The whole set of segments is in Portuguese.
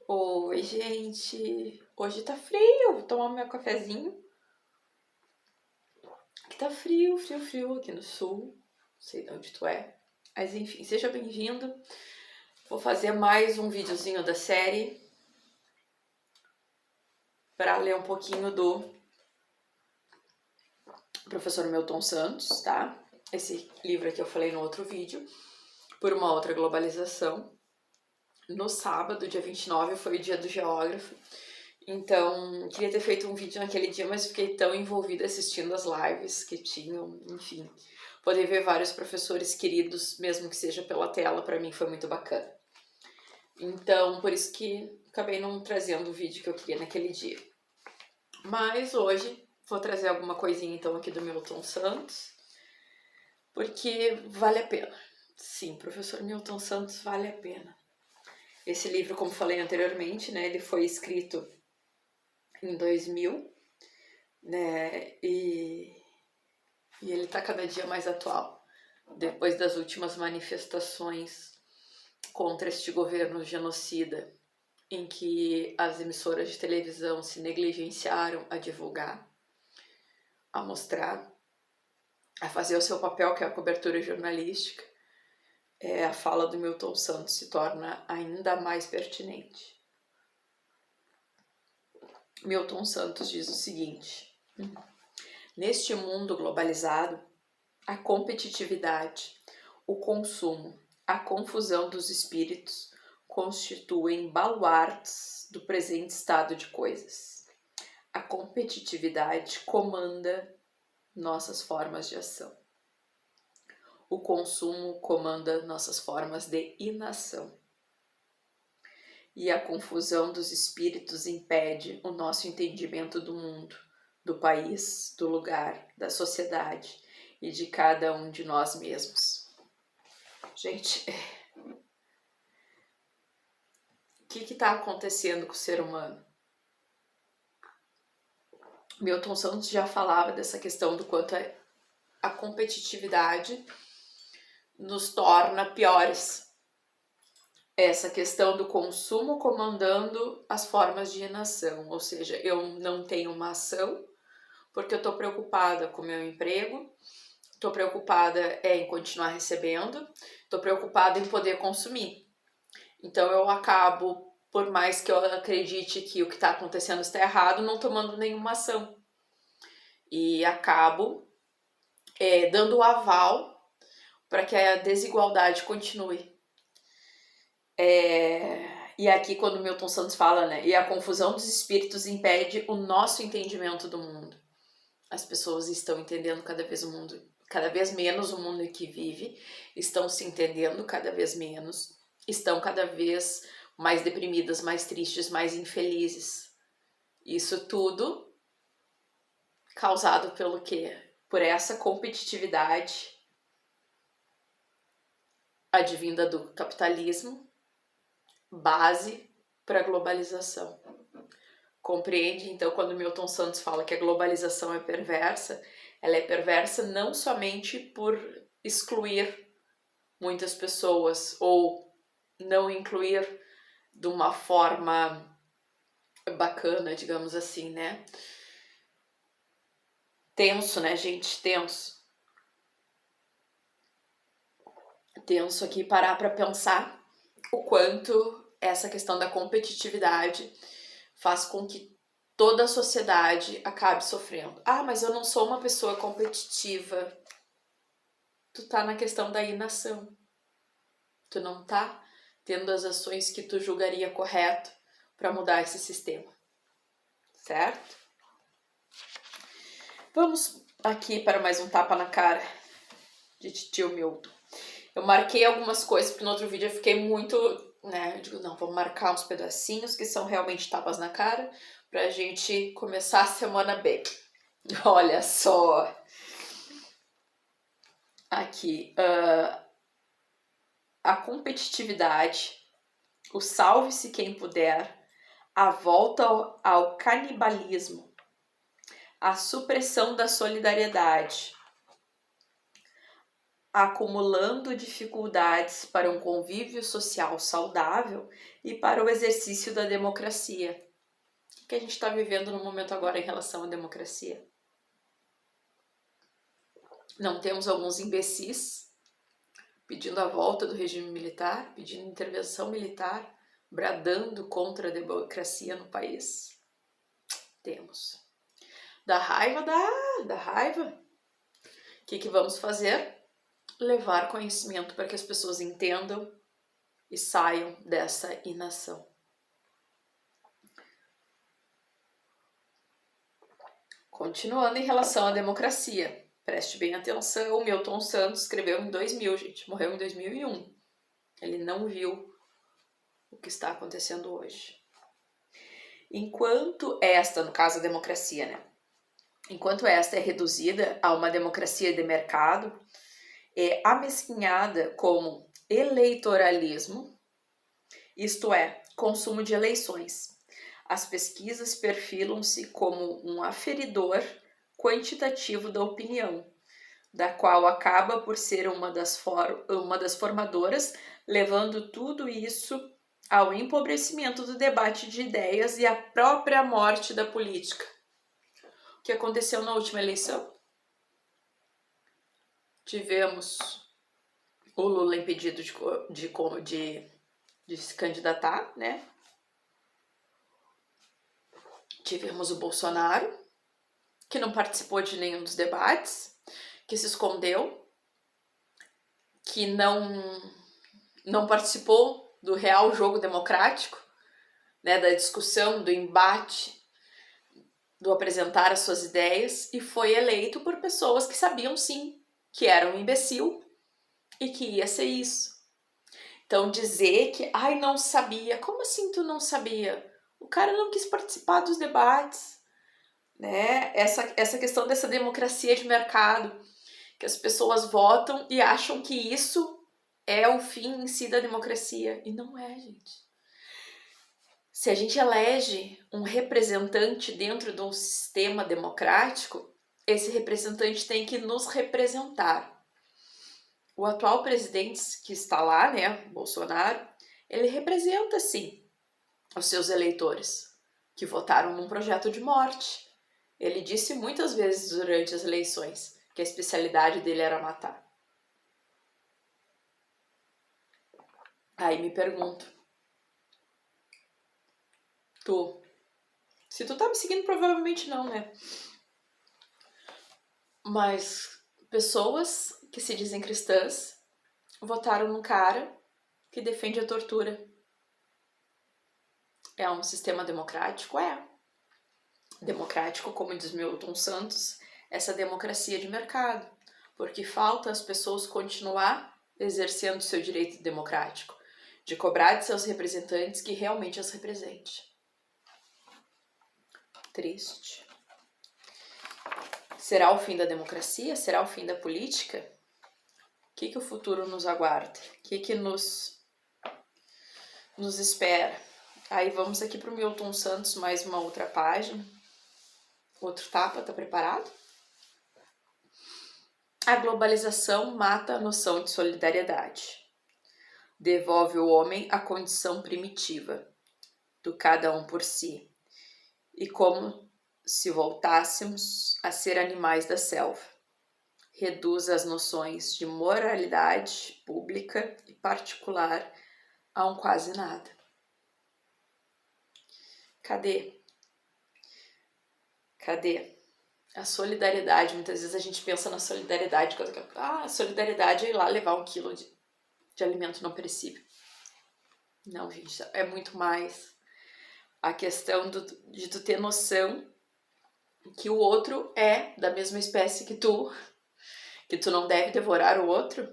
Oi, gente. Hoje tá frio. Vou tomar meu cafezinho. Que tá frio, frio, frio aqui no sul. Não sei de onde tu é. Mas enfim, seja bem-vindo. Vou fazer mais um videozinho da série para ler um pouquinho do professor Milton Santos, tá? Esse livro aqui eu falei no outro vídeo, Por uma Outra Globalização. No sábado, dia 29, foi o dia do geógrafo. Então, queria ter feito um vídeo naquele dia, mas fiquei tão envolvida assistindo as lives que tinham, enfim. Poder ver vários professores queridos, mesmo que seja pela tela, para mim foi muito bacana. Então, por isso que acabei não trazendo o vídeo que eu queria naquele dia. Mas hoje vou trazer alguma coisinha então aqui do Milton Santos, porque vale a pena. Sim, professor Milton Santos vale a pena. Esse livro, como falei anteriormente, né, ele foi escrito em 2000, né, e ele está cada dia mais atual. Depois das últimas manifestações contra este governo genocida, em que as emissoras de televisão se negligenciaram a divulgar, a mostrar, a fazer o seu papel, que é a cobertura jornalística, a fala do Milton Santos se torna ainda mais pertinente. Milton Santos diz o seguinte: neste mundo globalizado, a competitividade, o consumo, a confusão dos espíritos constituem baluartes do presente estado de coisas. A competitividade comanda nossas formas de ação. O consumo comanda nossas formas de inação. E a confusão dos espíritos impede o nosso entendimento do mundo, do país, do lugar, da sociedade e de cada um de nós mesmos. Gente, o que está acontecendo com o ser humano? Milton Santos já falava dessa questão do quanto a competitividade nos torna piores. Essa questão do consumo comandando as formas de inação, ou seja, eu não tenho uma ação porque eu estou preocupada com o meu emprego, estou preocupada em continuar recebendo, estou preocupada em poder consumir. Então eu acabo, por mais que eu acredite que o que está acontecendo está errado, não tomando nenhuma ação. E acabo dando o aval para que a desigualdade continue. E aqui quando Milton Santos fala, né? E a confusão dos espíritos impede o nosso entendimento do mundo. As pessoas estão entendendo cada vez menos o mundo em que vive, estão se entendendo cada vez menos, estão cada vez mais deprimidas, mais tristes, mais infelizes. Isso tudo causado pelo quê? Por essa competitividade advinda do capitalismo, base para a globalização. Compreende? Então, quando Milton Santos fala que a globalização é perversa, ela é perversa não somente por excluir muitas pessoas ou não incluir de uma forma bacana, digamos assim, né? Tenso, né, gente? Tenso. Tenso aqui parar para pensar o quanto essa questão da competitividade faz com que toda a sociedade acabe sofrendo. Ah, mas eu não sou uma pessoa competitiva. Tu tá na questão da inação. Tu não tá tendo as ações que tu julgaria correto para mudar esse sistema. Certo? Vamos aqui para mais um tapa na cara de tio Milton. Eu marquei algumas coisas, porque no outro vídeo eu fiquei muito, né? Eu digo, não, vamos marcar uns pedacinhos que são realmente tapas na cara pra gente começar a semana bem. Olha só. Aqui, a competitividade, o salve-se quem puder, a volta ao canibalismo, a supressão da solidariedade, acumulando dificuldades para um convívio social saudável e para o exercício da democracia. O que a gente está vivendo no momento agora em relação à democracia? Não temos alguns imbecis pedindo a volta do regime militar, pedindo intervenção militar, bradando contra a democracia no país? Temos. Da raiva, da raiva. O que vamos fazer? Levar conhecimento para que as pessoas entendam e saiam dessa inação. Continuando em relação à democracia, preste bem atenção, Milton Santos escreveu em 2000, gente, morreu em 2001. Ele não viu o que está acontecendo hoje. Enquanto esta, no caso a democracia, né? Enquanto esta é reduzida a uma democracia de mercado, é amesquinhada como eleitoralismo, isto é, consumo de eleições. As pesquisas perfilam-se como um aferidor quantitativo da opinião, da qual acaba por ser uma das formadoras, levando tudo isso ao empobrecimento do debate de ideias e à própria morte da política. O que aconteceu na última eleição? Tivemos o Lula impedido de se candidatar, né? Tivemos o Bolsonaro, que não participou de nenhum dos debates, que se escondeu, que não participou do real jogo democrático, né, da discussão, do embate, do apresentar as suas ideias, e foi eleito por pessoas que sabiam sim que era um imbecil e que ia ser isso. Então dizer que, não sabia, como assim tu não sabia? O cara não quis participar dos debates, né? Essa questão dessa democracia de mercado, que as pessoas votam e acham que isso é o fim em si da democracia. E não é, gente. Se a gente elege um representante dentro de um sistema democrático, esse representante tem que nos representar. O atual presidente que está lá, né, Bolsonaro, ele representa, sim, os seus eleitores, que votaram num projeto de morte. Ele disse muitas vezes durante as eleições que a especialidade dele era matar. Aí me pergunto, se tu tá me seguindo, provavelmente não, né? Mas pessoas que se dizem cristãs votaram num cara que defende a tortura. É um sistema democrático? É. Democrático, como diz Milton Santos, essa democracia de mercado, porque falta as pessoas continuar exercendo seu direito democrático, de cobrar de seus representantes que realmente as represente. Triste. Será o fim da democracia? Será o fim da política? O que o futuro nos aguarda? O que nos espera? Aí vamos aqui para o Milton Santos, mais uma outra página. Outro tapa, tá preparado? A globalização mata a noção de solidariedade. Devolve o homem à condição primitiva, do cada um por si, e como se voltássemos a ser animais da selva. Reduz as noções de moralidade pública e particular a um quase nada. Cadê a solidariedade? Muitas vezes a gente pensa na solidariedade, a solidariedade é ir lá levar 1 quilo de alimento não perecível. Não, gente, é muito mais a questão de tu ter noção que o outro é da mesma espécie que tu não deve devorar o outro,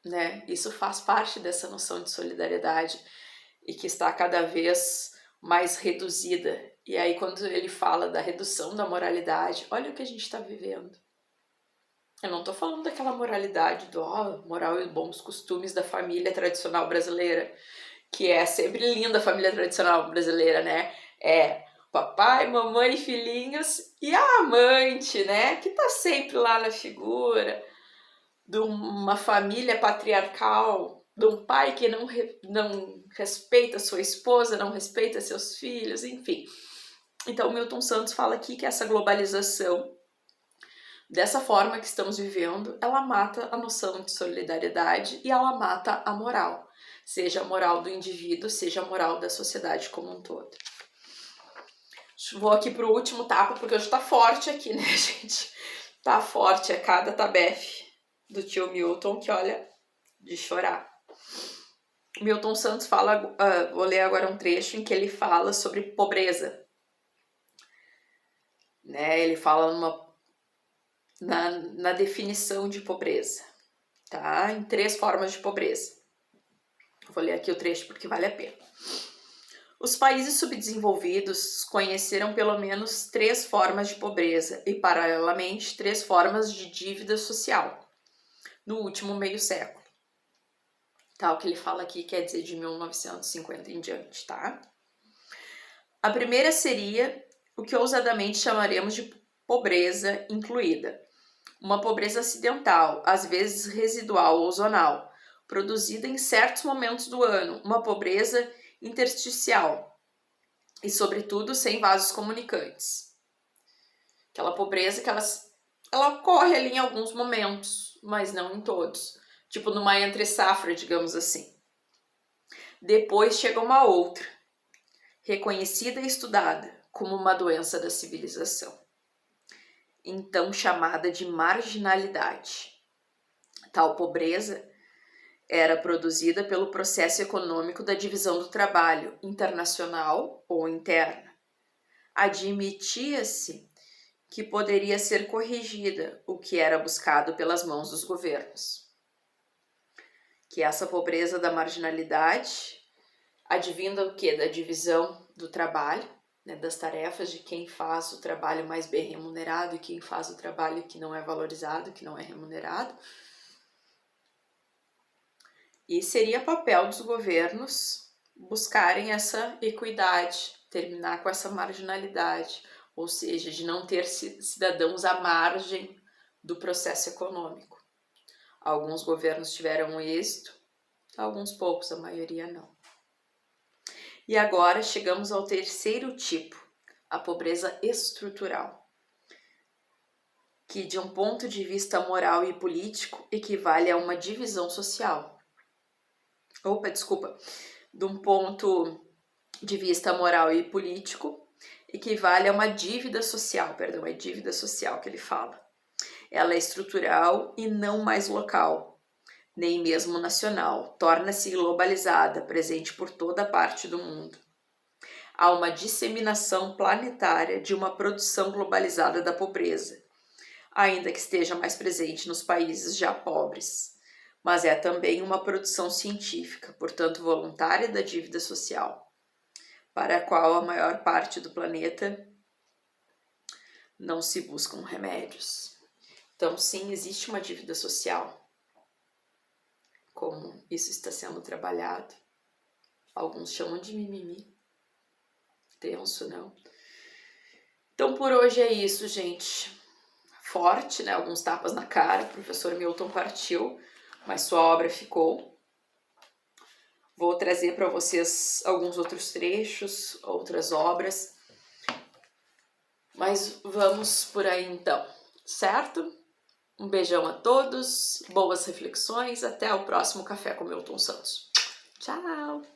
né? Isso faz parte dessa noção de solidariedade e que está cada vez mais reduzida. E aí quando ele fala da redução da moralidade, olha o que a gente está vivendo. Eu não estou falando daquela moralidade moral e bons costumes da família tradicional brasileira, que é sempre linda a família tradicional brasileira, né? É papai, mamãe, filhinhos e a amante, né? Que tá sempre lá na figura. de uma família patriarcal, de um pai que não respeita sua esposa, não respeita seus filhos, enfim. Então, Milton Santos fala aqui que essa globalização, dessa forma que estamos vivendo, ela mata a noção de solidariedade e ela mata a moral, seja a moral do indivíduo, seja a moral da sociedade como um todo. Vou aqui pro último tapa, porque hoje tá forte aqui, né, gente? Tá forte, é cada tabefe do tio Milton que, olha, de chorar. Milton Santos fala, vou ler agora um trecho em que ele fala sobre pobreza. Né? Ele fala na definição de pobreza, tá? Em 3 formas de pobreza. Vou ler aqui o trecho porque vale a pena. Os países subdesenvolvidos conheceram pelo menos 3 formas de pobreza e, paralelamente, 3 formas de dívida social no último meio século. Tá, o que ele fala aqui quer dizer de 1950 em diante, tá? A primeira seria o que ousadamente chamaremos de pobreza incluída. Uma pobreza acidental, às vezes residual ou zonal, produzida em certos momentos do ano. Uma pobreza intersticial e, sobretudo, sem vasos comunicantes. Aquela pobreza que ela ocorre ali em alguns momentos, mas não em todos. Tipo numa entre-safra, digamos assim. Depois chega uma outra, reconhecida e estudada como uma doença da civilização, então chamada de marginalidade. Tal pobreza era produzida pelo processo econômico da divisão do trabalho, internacional ou interna. Admitia-se que poderia ser corrigida, o que era buscado pelas mãos dos governos. Que essa pobreza da marginalidade advinda o quê? Da divisão do trabalho, né, das tarefas de quem faz o trabalho mais bem remunerado e quem faz o trabalho que não é valorizado, que não é remunerado. E seria papel dos governos buscarem essa equidade, terminar com essa marginalidade, ou seja, de não ter cidadãos à margem do processo econômico. Alguns governos tiveram êxito, alguns poucos, a maioria não. E agora chegamos ao terceiro tipo, a pobreza estrutural, que de um ponto de vista moral e político equivale a uma divisão social. De um ponto de vista moral e político equivale a uma dívida social, é dívida social que ele fala. Ela é estrutural e não mais local, nem mesmo nacional, torna-se globalizada, presente por toda parte do mundo. Há uma disseminação planetária de uma produção globalizada da pobreza, ainda que esteja mais presente nos países já pobres, mas é também uma produção científica, portanto voluntária da dívida social, para a qual a maior parte do planeta não se buscam remédios. Então, sim, existe uma dívida social. Como isso está sendo trabalhado? Alguns chamam de mimimi. Tenso, não? Então, por hoje é isso, gente. Forte, né? Alguns tapas na cara. O professor Milton partiu, mas sua obra ficou. Vou trazer para vocês alguns outros trechos, outras obras. Mas vamos por aí então, certo? Um beijão a todos, boas reflexões, até o próximo Café com Milton Santos. Tchau!